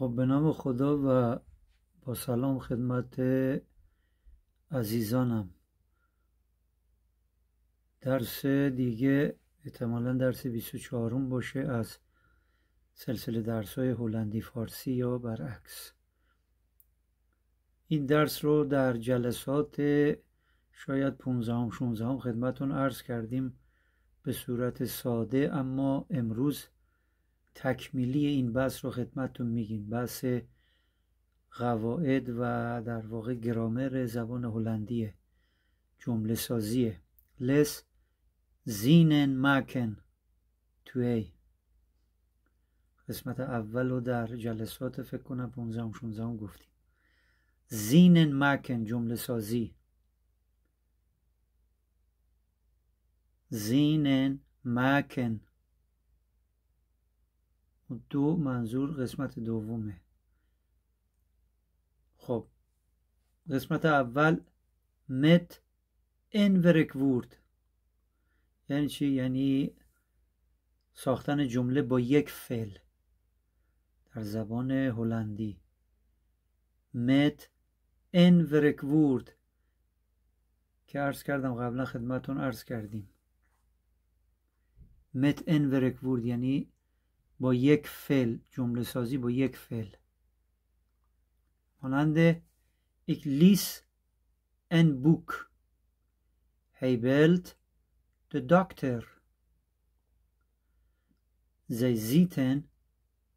خب به نام خدا و با سلام خدمت عزیزانم. درس دیگه احتمالاً درس 24 باشه از سلسله درس‌های هلندی فارسی یا برعکس. این درس رو در جلسات شاید 15-16 خدمتون عرض کردیم به صورت ساده، اما امروز تکمیلی این بحث رو خدمتون میگیم. بحث قواعد و در واقع گرامر زبان هلندیه، جمله سازیه. لس زینن ماکن توی قسمت اول رو در جلسات فکر کنم 15-16 گفتیم. زینن ماکن جمله سازی، زینن ماکن. دو منظور قسمت دومه. خب قسمت اول مت انورکوورد یعنی چی؟ یعنی ساختن جمله با یک فعل در زبان هلندی. مت انورکوورد که عرض کردم قبلا خدمتون عرض کردیم. مت انورکوورد یعنی با یک فعل، جمله سازی با یک فعل. مانند ik lees een boek. Hij belt de dokter. Zij zitten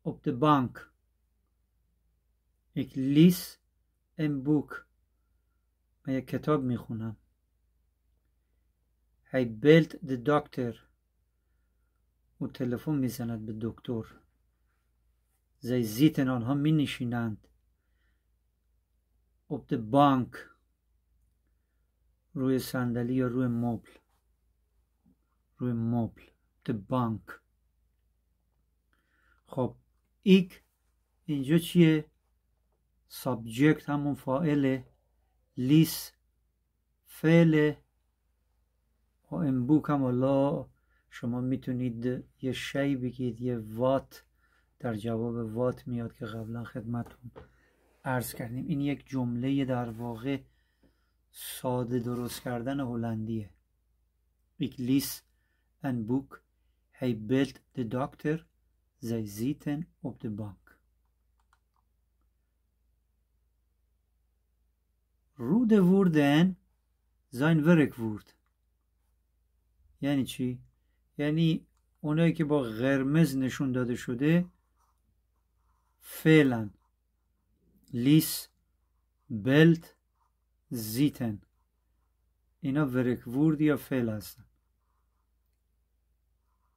op de bank. Ik lees een boek. من یک کتاب میخونم. Hij belt de dokter. او تلفن میزند به دکتر. Zij zitten آنها می نشینند. op de bank روی صندلی یا روی مبل. روی مبل the bank. خب ایک اینجا چیه؟ سابجکت همون فاعله، لیس فعله و این بوک هم حالا شما میتونید یه شی بگید، یه وات در جواب وات میاد که قبلا خدمتون عرض کردیم. این یک جمله در واقع ساده درست کردن هلندیه. Ik lees een boek. Hij belt de dokter. Zij zitten op de bank. Rode woorden zijn werkwoord. یعنی چی؟ یعنی اونایی که با قرمز نشون داده شده فعلن. لیس، بلت، زیتن، اینا ورکوورد یا فعل هستن.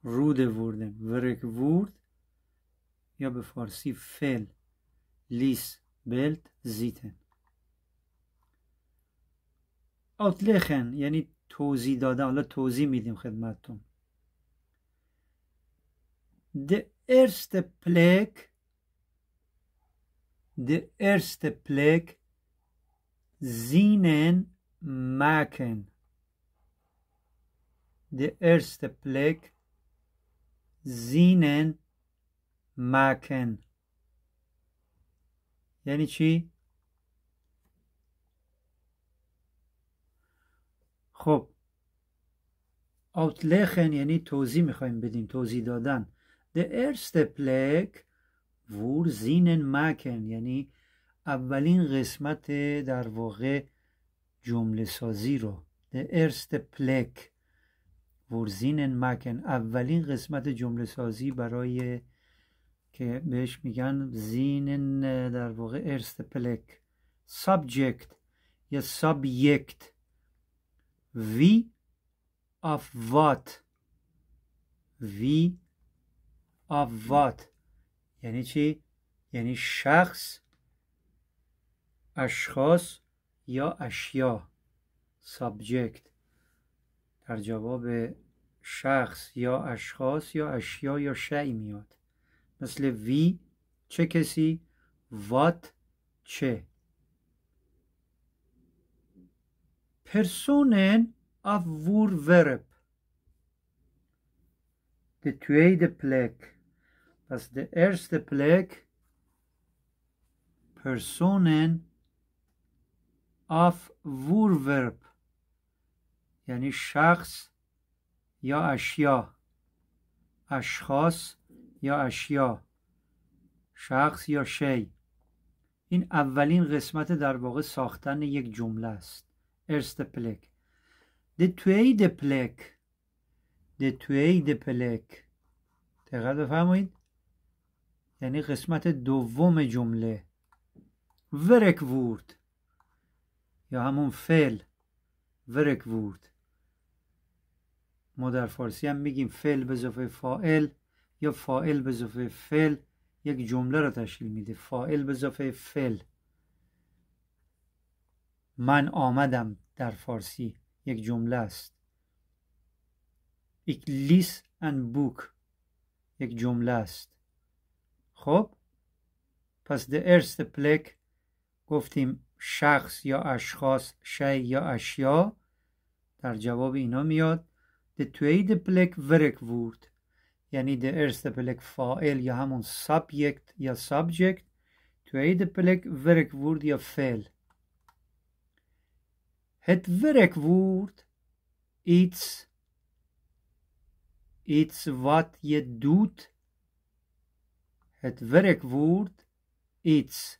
روده وردن ورکوورد یا به فارسی فعل. لیس، بلت، زیتن. اوتلخن یعنی توضیح دادن. حالا توضیح میدیم خدمتتون. De eerste plek zinnen maken. De eerste plek zinnen maken. یعنی چی؟ خب اوتلخن یعنی توضیح میخوایم بدیم، توضیح دادن. De eerste plek voor zinnen maken یعنی اولین قسمت در واقع جمله سازی رو. De eerste plek voor zinnen maken اولین قسمت جمله سازی برای که بهش میگن zinnen در واقع eerste plek. subject یا subject. wie of wat. wie of what یعنی چی؟ یعنی شخص، اشخاص یا اشیا. سابجکت در جواب شخص یا اشخاص یا اشیا یا شیء میاد. مثل وی چه کسی، وات چه. پرسونن of voorwerp. De tweede plek. Dat is de eerste plek personen auf Vorverb یعنی شخص یا اشیا، اشخاص یا اشیا، شخص یا شی. این اولین قسمت در واقع ساختن یک جمله است. erste plek. de tweede plek. de tweede plek. دقت بفرمایید، یعنی قسمت دوم جمله. werkwoord یا همون فعل. werkwoord. ما در فارسی هم میگیم فعل به اضافه فاعل یا فاعل به اضافه فعل یک جمله را تشکیل میده. فاعل به اضافه فعل. من آمدم در فارسی یک جمله است. ik lees een boek یک جمله است. خب پس the erste plek گفتیم شخص یا اشخاص، شی یا اشیا، در جواب اینا میاد. the tweede plek werkwoord یعنی the erste plek فاعل یا همون subject یا subject، tweede plek werkwoord یا فعل. het werkwoord iets wat je doet. het werkwoord iets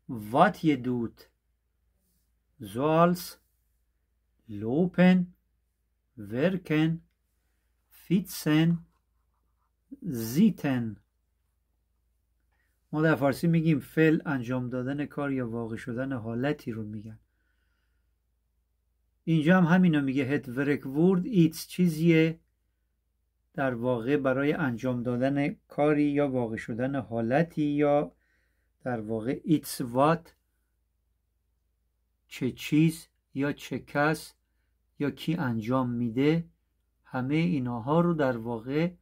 wat je doet, zoals lopen, werken, fietsen, zitten. ما در فارسی میگیم فعل انجام دادن کار یا واقع شدن حالتی رو میگن. اینجا هم همینو میگه. het werkwoord iets چیزیه در واقع برای انجام دادن کاری یا واقع شدن حالتی، یا در واقع iets what چه چیز یا چه کس یا کی انجام میده. همه اینها رو در واقع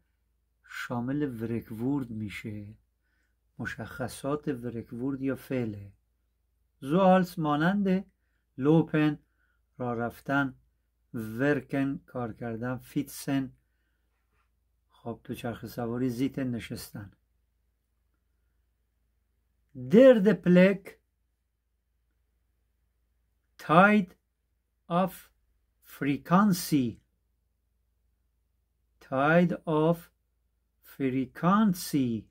شامل werkwoord میشه. مشخصات werkwoord یا فعله. zoals مانند lopen راه رفتن، werken کار کردن، fietsen خب تو چرخ سواری، زیتن نشستن. derde plek tijd of frequency. tijd of frequency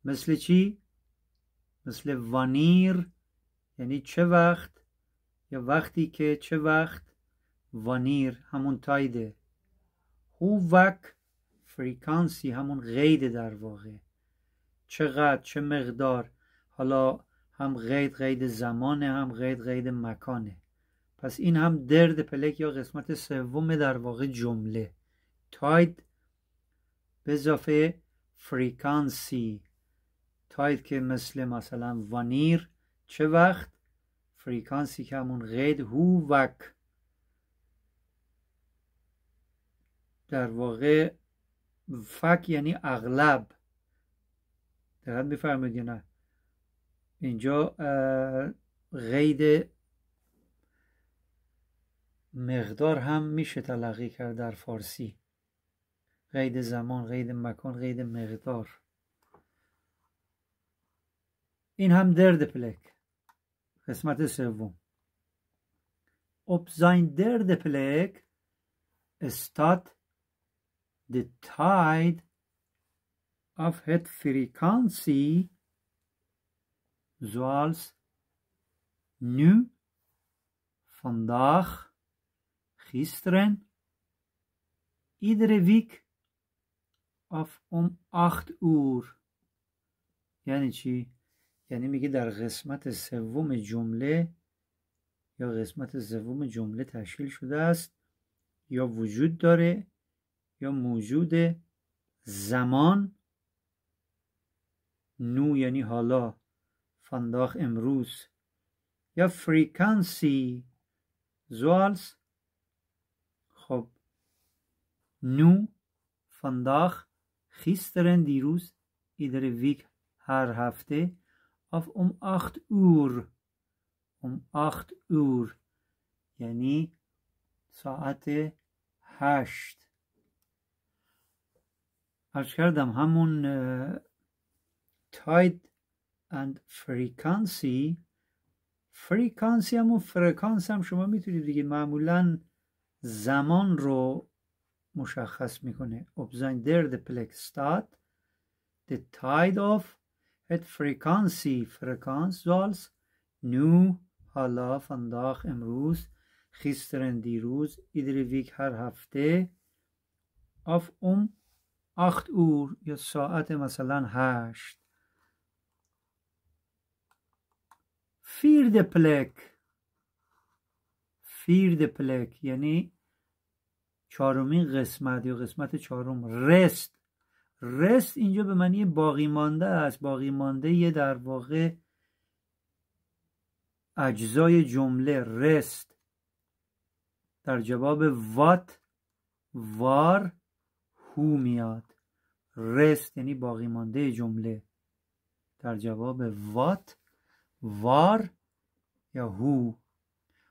مثل چی؟ مثل وانیر یعنی چه وقت، یا وقتی که چه وقت. وانیر همون تایده. هووک فریکانسی همون قیده در واقع. چقدر، چه مقدار. حالا هم قید زمانه، هم قید مکانه. پس این هم درد پلک یا قسمت سوم در واقع جمله. تاید به اضافه فریکانسی. تاید که مثلا وانیر چه وقت، فریکانسی که همون قید. هووک در واقع فک یعنی اغلب. دقت می‌فرمایید یا نه؟ اینجا قید مقدار هم میشه تلقی کرد در فارسی. قید زمان، قید مکان، قید مقدار. این هم درد پلک قسمت سوم. op zijn derde plek staat de tijd of het frequentie zoals nu, vandaag, gisteren, iedere week of om 8 uur. یعنی چی؟ یعنی میگه در قسمت سوم جمله یا قسمت سوم جمله تشکیل شده است یا وجود داره یا موجود زمان. نو یعنی حالا، فانداخ امروز، یا فریکانسی زوالز. خب نو فانداخ، خیسترن دیروز، ایدر ویک هر هفته، of om 8 uur. om 8 uur یعنی ساعت 8. عرض کردم همون tide and frequency. frequency همون فرکانس هم شما میتونید دیگه، معمولا زمان رو مشخص میکنه. Op zijn derde plek staat de tijd of het frequentie. Frequentie zoals nu, حالا، vandaag، امروز، gisteren، دیروز، iedere week، هر هفته، of 8 uur یا ساعت مثلا 8. vierde plek یعنی چهارمین قسمت یا قسمت چهارم. رست اینجا به معنی باقی مانده است. باقی مانده یه در واقع اجزای جمله. رست در جواب وات، وار، هو میاد. رست یعنی باقی مانده جمله در جواب وات، وار یا هو.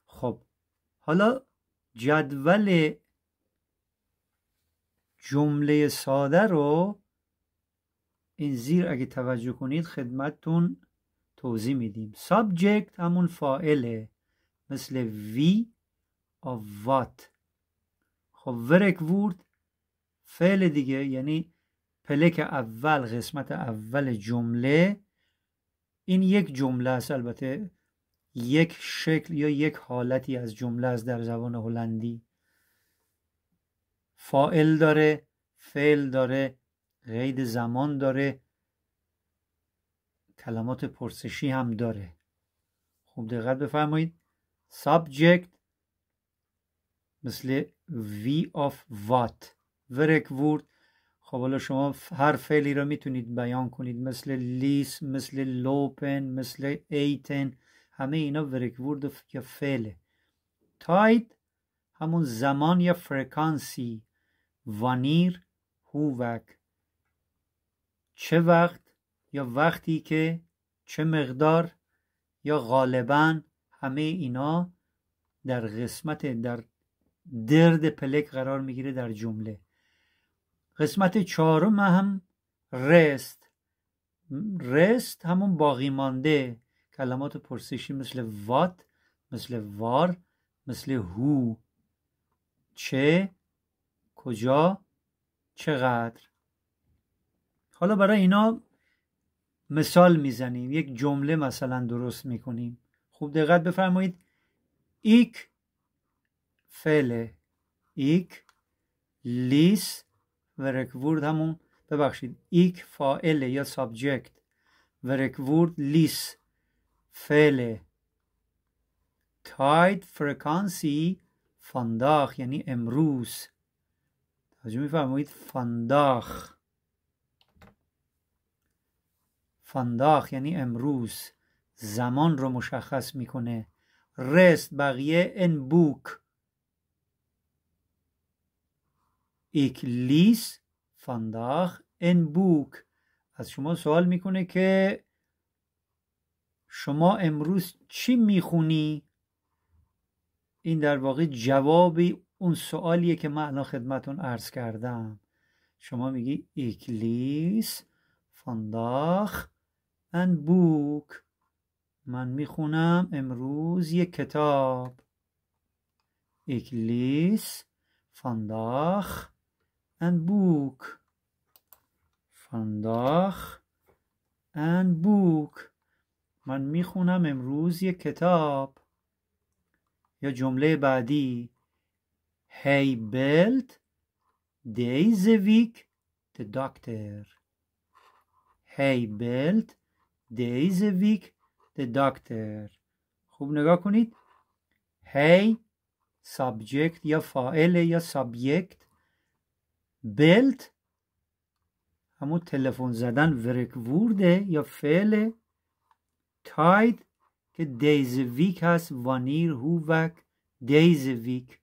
خب حالا جدول جمله ساده رو این زیر اگه توجه کنید خدمتتون توضیح میدیم. سابجکت همون فاعله، مثل وی و وات. خب ورکوورد فعل دیگه، یعنی پلک اول، قسمت اول جمله. این یک جمله است، البته یک شکل یا یک حالتی از جمله است در زبان هلندی. فاعل داره، فعل داره، قید زمان داره، کلمات پرسشی هم داره. خوب دقت بفرمایید. سابجکت مثل وی آف وات. ورکوورد، خب حالا شما هر فعلی را میتونید بیان کنید، مثل لیس، مثل لوپن، مثل ایتن. همه اینا ورکوورد یا فعله. تاید همون زمان یا فرکانسی. وانیر، هووک، چه وقت یا وقتی که، چه مقدار یا غالبا. همه اینا در قسمت در درد پلک قرار میگیره در جمله. قسمت چهارم هم رست همون باقی مانده. کلمات پرسشی مثل وات، مثل وار، مثل هو. چه، کجا، چقدر. حالا برای اینا مثال میزنیم، یک جمله مثلا درست میکنیم. خوب دقت بفرمایید. ایک فعله، ایک. لیس ورکوورد همون، ببخشید، ایک فاعله یا سابجکت. ورکوورد لیس فعله. تاید فرکانسی فانداخ یعنی امروز. توجه میفرمایید. فانداخ یعنی امروز، زمان رو مشخص میکنه. رست بقیه ان بوک. ایک لیس فانداخ ان بوک. از شما سوال میکنه که شما امروز چی میخونی؟ این در واقع جوابی اون سوالیه که من الان خدمتون عرض کردم. شما میگی ایک لیس فانداخ ان بوک. من میخونم امروز یک کتاب. ایک لیس فانداخ ان بوک. فانداخ ان بوک. من میخونم امروز یک کتاب. یا جمله بعدی. Hij belt deze week de dokter. Hij belt deze week de dokter. خوب نگاه کنید. Hij سابجکت یا فاعل یا سابجکت. belt همون تلفن زدن، ورکوورده یا فعل. تاید که دیزه ویک هست، وانیر، هووک، دیزه ویک،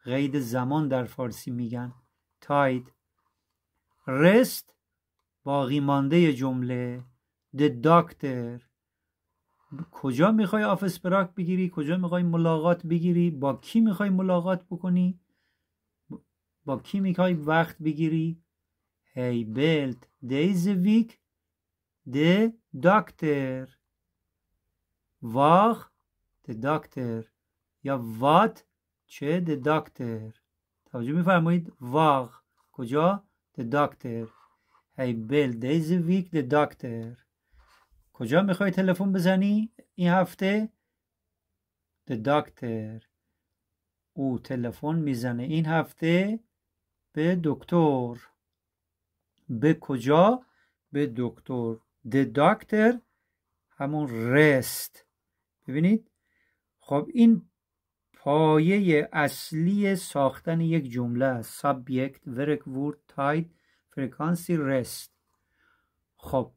قید زمان در فارسی میگن. تاید. رست باقی مانده جمله. د داکتر کجا میخوای آفیس براک بگیری، کجا میخوای ملاقات بگیری، با کی میخوای ملاقات بکنی، با کی میخوای وقت بگیری. Hij belt deze week de dokter. واخ de dokter یا wat چه de dokter. توجه میفرمایید واخ کجا de dokter. hij bel deze week de dokter. کجا میخوای تلفن بزنی این هفته؟ de dokter. او تلفن میزنه این هفته به دکتر. به کجا؟ به دکتر. de dokter همون رست. ببینید خب این پایه اصلی ساختن یک جمله است. سابجکت، ورکوورد، تاید، فرکانسی، رست. خب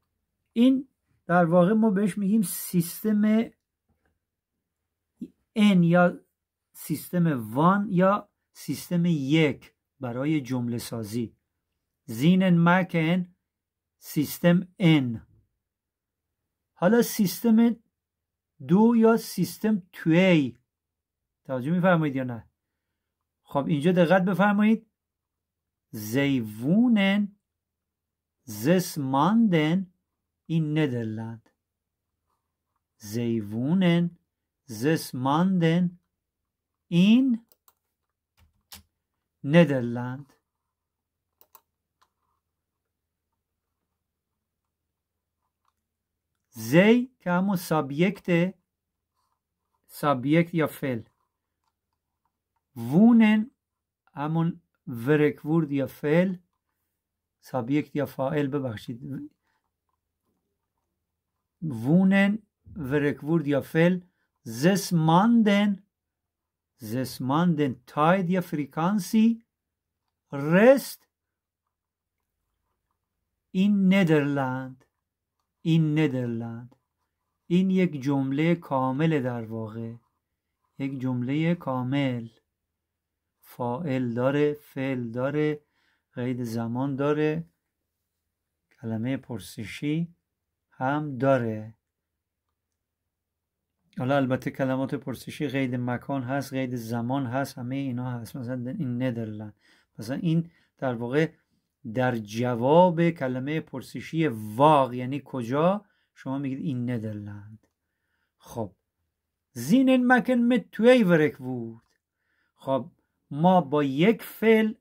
این در واقع ما بهش میگیم سیستم ان یا سیستم وان یا سیستم یک برای جمله سازی. زینن مکن سیستم ان. حالا سیستم دو یا سیستم توی توجه میفرمایید یا نه؟ خب اینجا دقت بفرمایید. زیوونن زس ماندن این ندرلند. زیوونن زس ماندن این ندرلند. زی که همون سابیکت یا فعل. وونن همون ورکوورد یا فعل. سابیکت یا فاعل ببخشید. وونن ورکوورد یا فعل. زس ماندن تاید یا فریکانسی. رست این ندرلند. این یک جمله کامل در واقع. یک جمله کامل. فاعل داره، فعل داره، قید زمان داره، کلمه پرسشی هم داره. حالا البته کلمات پرسشی قید مکان هست، قید زمان هست، همه اینا هست. مثلا این ندرلند، مثلا این در واقع در جواب کلمه پرسشی واق یعنی کجا شما میگید این ندرلند. خب زینن مکن mit توی ورکوورد. خب ما با یک فعل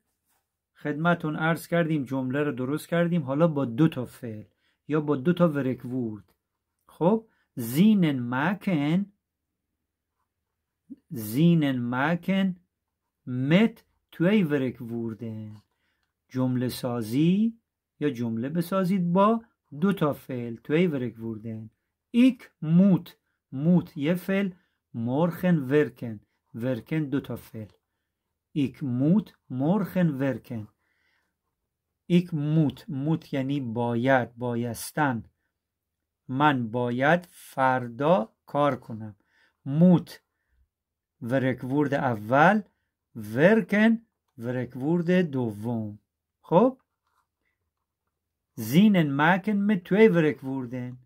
خدمتون عرض کردیم جمله رو درست کردیم. حالا با دو تا فعل یا با دو تا ورکوورد. خب زینن مکن mit توی ورکووردن. جمله سازی یا جمله بسازید با دو تا فعل توی ورکووردن. ایک موت یه فعل. مورخن ورکن دو تا فعل. ایک موت مورخن ورکن. ایک موت یعنی بایستن. من باید فردا کار کنم. موت ورکوورد اول. ورکن ورکوورد دوم. خب زینن مکن mit توی ورکووردن.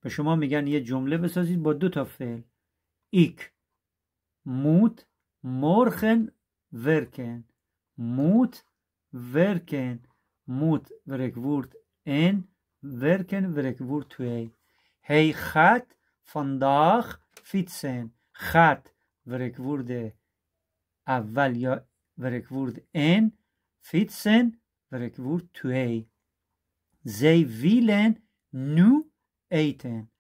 به شما میگن یه جمله بسازید با دو تا فعل. ایک موت مورخن ورکن. موت ورکن. موت ورکوورد ان. ورکن ورکوورد توی. هی خط vandaag fietsen. خط ورکوورد اول یا ورکوورد ان. fietsen ورکوورد توی. zij willen nu eten.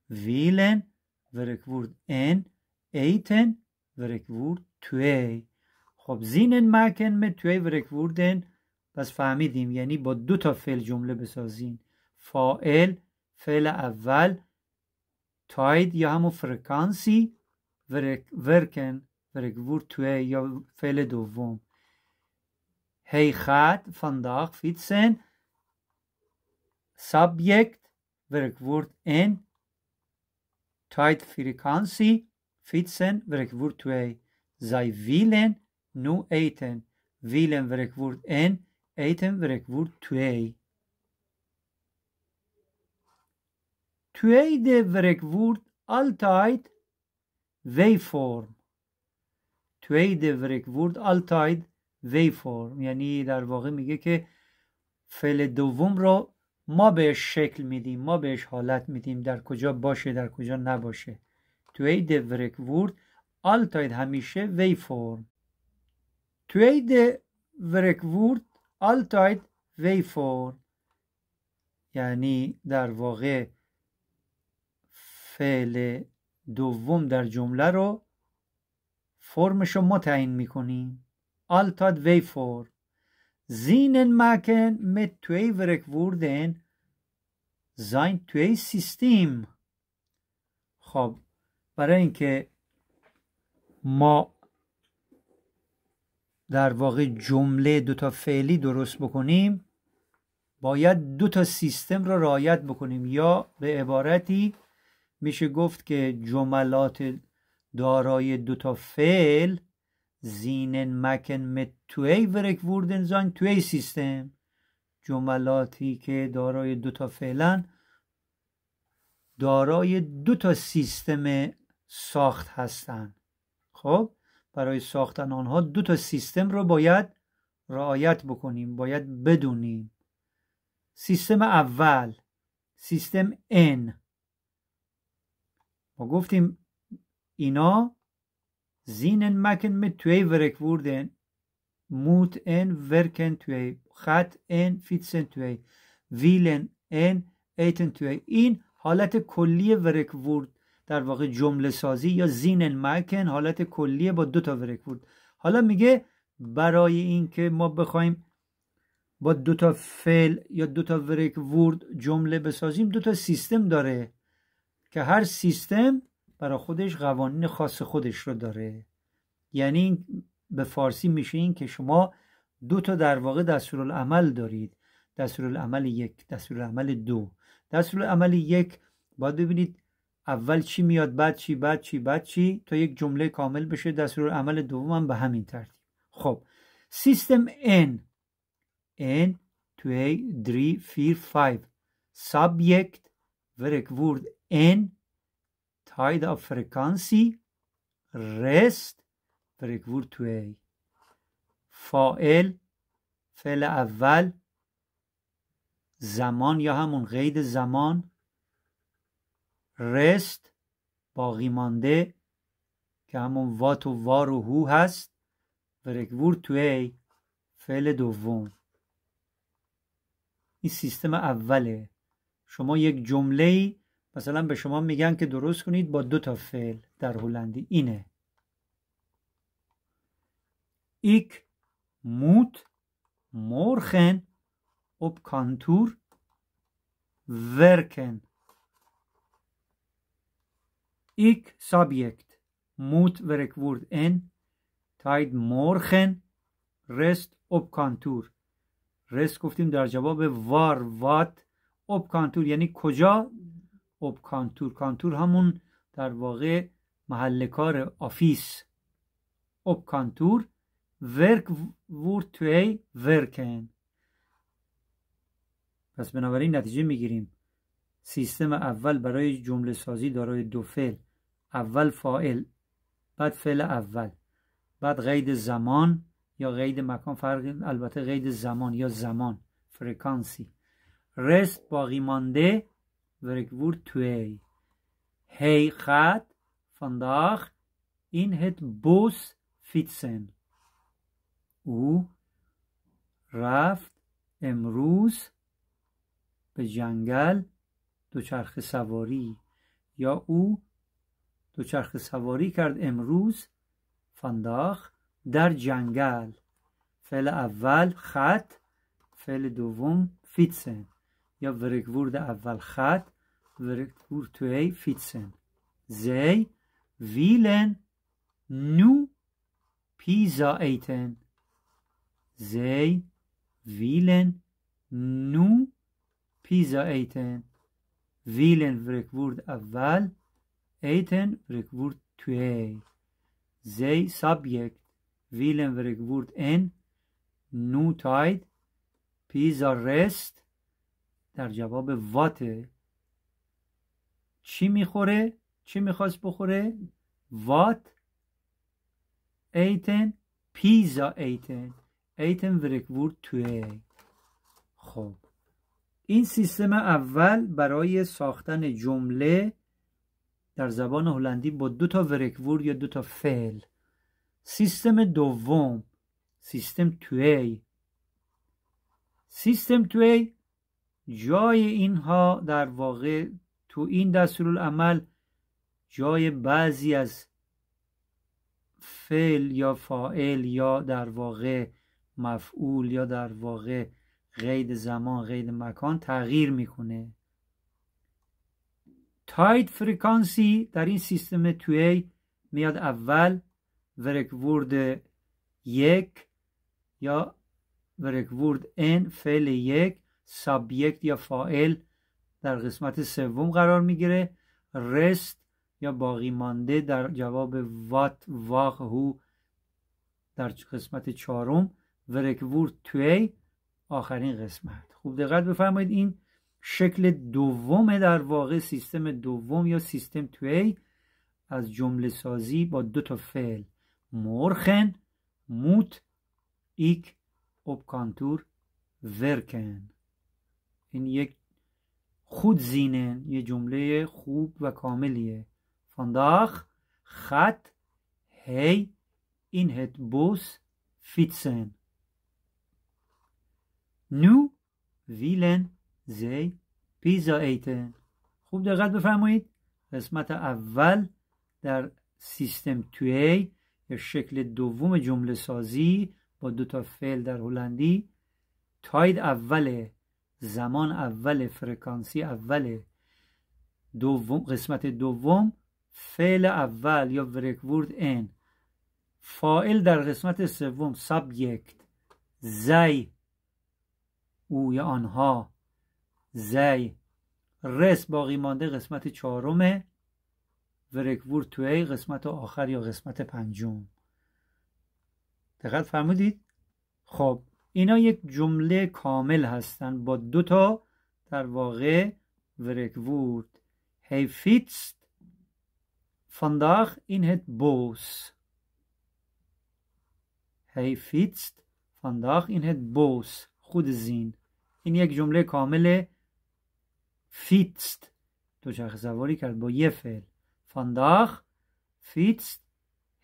willen ورکوورد ان. eten ورکوورد توی. خب زینن مکن mit توی ورکووردن. پس فهمیدیم یعنی با دو تا فعل جمله بسازین. فاعل فعل اول. تاید یا همون فرکانسی. ورکن ورکوورد توی یا فعل دوم. hij gaat vandaag fietsen. Subject werkwoord en. Tijd frequentie. Fietsen werkwoord 2. Zij willen nu eten. Willen werkwoord en. Eten werkwoord 2. Tweede werkwoord altijd wij-vorm. tweede werkwoord altijd wij-vorm. یعنی در واقع میگه که فعل دوم رو ما بهش شکل میدیم، ما بهش حالت میدیم، در کجا باشه در کجا نباشه. توی ورکورد alltid همیشه وی فرم. توی ورکورد alltid وی فرم یعنی در واقع فعل دوم در جمله رو فرمش رو ما تعیین میکنیم. alltid وی فرم. زینن مکن mit توی ورکوردن زین توی سیستم. خب برای اینکه ما در واقع جمله دوتا فعلی درست بکنیم باید دوتا سیستم را رعایت بکنیم، یا به عبارتی میشه گفت که جملات دارای دوتا فعل زینن مکن mit توی ورکوردن زین توی سیستم. جملاتی که دارای دوتا فعلن دارای دوتا سیستم ساخت هستن. خب برای ساختن آنها دوتا سیستم رو باید رعایت بکنیم، باید بدونیم. سیستم اول، سیستم N، ما گفتیم اینا زینن مکن mit توی ورکوردن موت ان ورکن توی خط ان فیتسن توی ویلن ان ایتن توی. این حالت کلی ورکورد در واقع جمله سازی یا زینن مکن حالت کلیه با دوتا ورکورد. حالا میگه برای این که ما بخوایم با دوتا فعل یا دوتا ورکورد جمله بسازیم دوتا سیستم داره که هر سیستم برای خودش قوانین خاص خودش رو داره. یعنی به فارسی میشه این که شما دوتا در واقع دستورالعمل دارید، دستورالعمل یک، دستورالعمل دو. دستورالعمل یک باید ببینید اول چی میاد بعد چی بعد چی بعد چی تا یک جمله کامل بشه. دستورالعمل دوم هم به همین ترتیب. خب سیستم N 1 2 3 4 5 سابجکت ورکورد N تاید av فرکانسی رست ورکورد توی. فاعل فعل اول، زمان یا همون قید زمان، رست باقی مانده که همون وات و وار و هو هست، ورکورد توی فعل دوم. این سیستم اوله. شما یک جمله مثلا به شما میگن که درست کنید با دو تا فعل در هلندی اینه. ایک موت مورخن op kantoor werken. Ik subject moet werkwoord en tijd morgen rest op kantoor. رست گفتیم در جواب وار وات. op kantoor یعنی کجا؟ op kantoor. کانتور همون در واقع محل کار آفیس. op kantoor werkwoord 2 werken. پس بنابراین نتیجه میگیریم سیستم اول برای جمله سازی دارای دو فعل، اول فاعل بعد فعل اول بعد قید زمان یا قید مکان، فرق البته قید زمان یا زمان فرکانسی، رست باقی مانده werkwoord 2. Hij gaat vandaag in het bos fietsen. او رفت امروز به جنگل دوچرخه سواری، یا او دوچرخه سواری کرد امروز فانداخ در جنگل. فعل اول خط، فعل دوم فیتسن یا ورکورد اول خط، ورکورد 2 فیتسن. زی ویلن نو پیزا ایتن. زی ویلن نو پیزا ایتن. ویلن ورکورد اول، ایتن ورکورد 2. زی سابجکت ویلن ورکورد ان، نو تاید، پیزا رست در جواب واته. چی میخوره؟ چی میخواست بخوره؟ وات ایتن پیزا ایتن. ایتن ورکورد 2. خب این سیستم اول برای ساختن جمله در زبان هلندی با 2 تا ورکوورد یا 2 تا فعل. سیستم دوم، سیستم توی. سیستم توی جای اینها در واقع تو این دستورالعمل جای بعضی از فعل یا فاعل یا در واقع مفعول یا در واقع قید زمان قید مکان تغییر میکنه. تاید فرکانسی در این سیستم توی میاد اول، ورکوورد 1 یا ورکوورد ان فعل 1، سابجکت یا فاعل در قسمت سوم قرار میگیره، رست یا باقی مانده در جواب وات واق هو در قسمت چهارم، ورکوورد توی آخرین قسمت. خوب دقت بفرمایید، این شکل دوم در واقع سیستم دوم یا سیستم توی از جمله سازی با 2 تا فعل، مورخن، موت، ایک، اوبکانتور، ورکن. این یک خود زینن، یه جمله خوب و کاملیه. فانداخ خط هی این هت بوس فیتسن. نو ویلن زی پیزا ایتن. خوب دقت بفرمایید، قسمت اول در سیستم توی یا شکل دوم جمله سازی با 2 تا فعل در هلندی، تاید اوله، زمان اوله، فرکانسی اوله. قسمت دوم فعل اول یا ورکوورد ان، فاعل در قسمت سوم سابجکت، زی او یا آنها، زی، رس باقی مانده قسمت چهارمه، ورکوورد توی قسمت آخر یا قسمت پنجم. دقت فرمودید؟ خب اینا یک جمله کامل هستن با 2 تا در واقع ورکوورد. Hij fietst vandaag in het bos. Hij fietst vandaag in het bos. خود زین. این یک جمله کامل. فیتست دوچرخه سواری کرد با یه فعل. vandaag fietst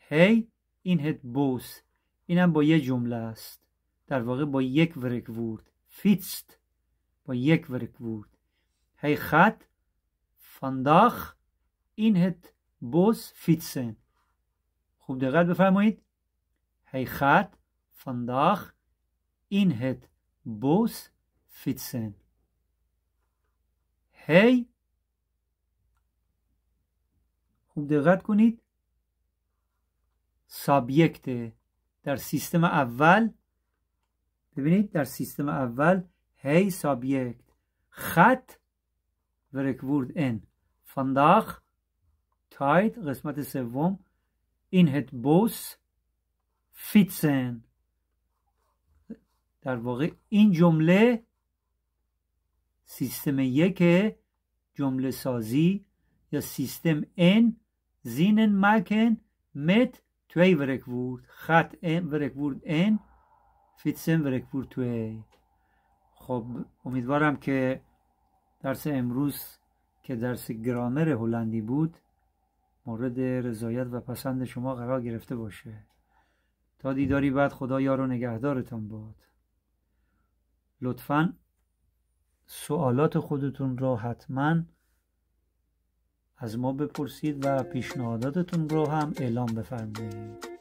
hij in het bos. اینم با یه جمله است، در واقع با یک ورکوورد. فیتست با یک ورکوورد. hij gaat vandaag in het bos fietsen. خوب دقت بفرمایید. hij gaat vandaag in het bos fietsen. hij، خوب دقت کنید، سابجکت در سیستم اول. ببینید در سیستم اول هی سابجکت، خط ورکوورد ان، vandaag تاید قسمت سوم، in het bos fietsen. در واقع این جمله سیستم یک جمله سازی یا سیستم ان زینن مکن met 2 ورکوورد. خط ان ورکوورد ان، فیتسن ورکوورد 2. خب امیدوارم که درس امروز که درس گرامر هلندی بود مورد رضایت و پسند شما قرار گرفته باشه. تا دیداری بعد، خدا یار و نگهدارتان باد. لطفاً سوالات خودتون را حتما از ما بپرسید و پیشنهاداتتون رو هم اعلام بفرمایید.